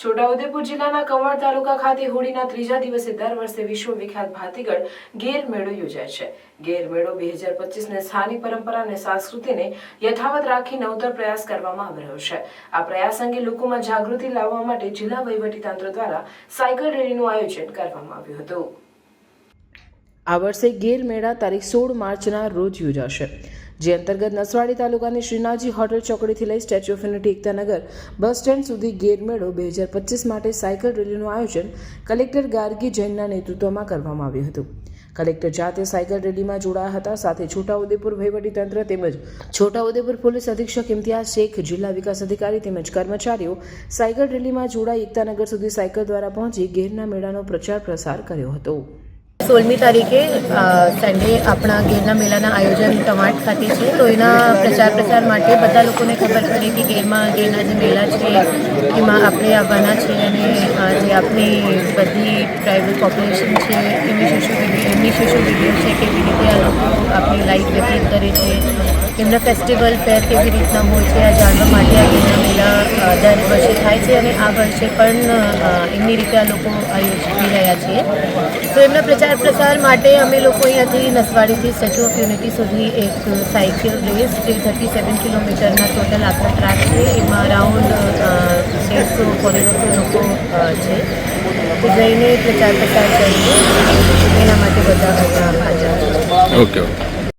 છોટાઉદેપુર જિલ્લાના કવાંટ તાલુકા ખાતે હોળીના ત્રીજા દિવસે દર વર્ષે વિશ્વ વિખ્યાત ભાતીગળ ગેર મેળો યોજાય છે. ગેર મેળો 2025ને સ્થાનિક પરંપરા અને સંસ્કૃતિને યથાવત રાખી નવતર પ્રયાસ કરવામાં આવી રહ્યો છે. આ પ્રયાસ અંગે લોકોમાં જાગૃતિ લાવવા માટે જિલ્લા વહીવટીતંત્ર દ્વારા સાયકલ રેલીનું આયોજન કરવામાં આવ્યું હતું. આ વર્ષે ગેર મેળા તારીખ 16 માર્ચના રોજ યોજાશે, જે અંતર્ગત નસવાડી તાલુકાની શ્રીનાથજી હોટલ ચોકડીથી લઈ statue of unity Ektanagar bus stand સુધી ગેર મેળો 2025 માટે સાયકલ રેલીનું આયોજન કલેક્ટર ગાર્ગી જૈનના નેતૃત્વમાં કરવામાં આવ્યું હતું. કલેક્ટર જાતે સાયકલ રેલીમાં જોડાયા હતા. સાથે છોટાઉદેપુર વહીવટીતંત્ર તેમજ છોટાઉદેપુર પોલીસ અધિક્ષક ઇમ્તિયાઝ શેખ, જિલ્લા વિકાસ અધિકારી તેમજ કર્મચારીઓ સાયકલ રેલીમાં જોડાઈ એકતાનગર સુધી સાયકલ દ્વારા પહોંચી ગેરના મેળાનો પ્રચાર પ્રસાર કર્યો હતો. 16મી તારીખે સન્ડે આપણા ગેરના મેળાના આયોજન કવાંટ ખાતે છે. તો એના પ્રચાર માટે બધા લોકોને ખબર પડે કે ગેરના જે મેળા છે એમાં આપણે આવવાના છે અને જે આપણી બધી ટ્રાઇબલ પોપ્યુલેશન છે એમની શિશુ વિડીયો છે, કેવી રીતે આ લોકો આપણી લાઈફ વ્યતીત કરે છે, એમના ફેસ્ટિવલ ફેર કેવી રીતના હોય છે, આ જાણવા માટે આ ગેરના મેળા દર વર્ષે થાય છે અને આ વર્ષે પણ એમની રીતે આ લોકો આયોજન રહ્યા છીએ. તો એમના પ્રચાર માટે અમે લોકો અહીંયાથી નસવાડીથી સ્ટેચ્યુ ઓફ યુનિટી સુધી એક સાયકલ રેસ, જે 37 કિલોમીટરના ટોટલ આખા ટ્રેક છે, એમાં અરાઉન્ડ 150 લોકો છે. તો જઈને પ્રચાર કરીએ, એના માટે બધા હાજર છે. ઓકે.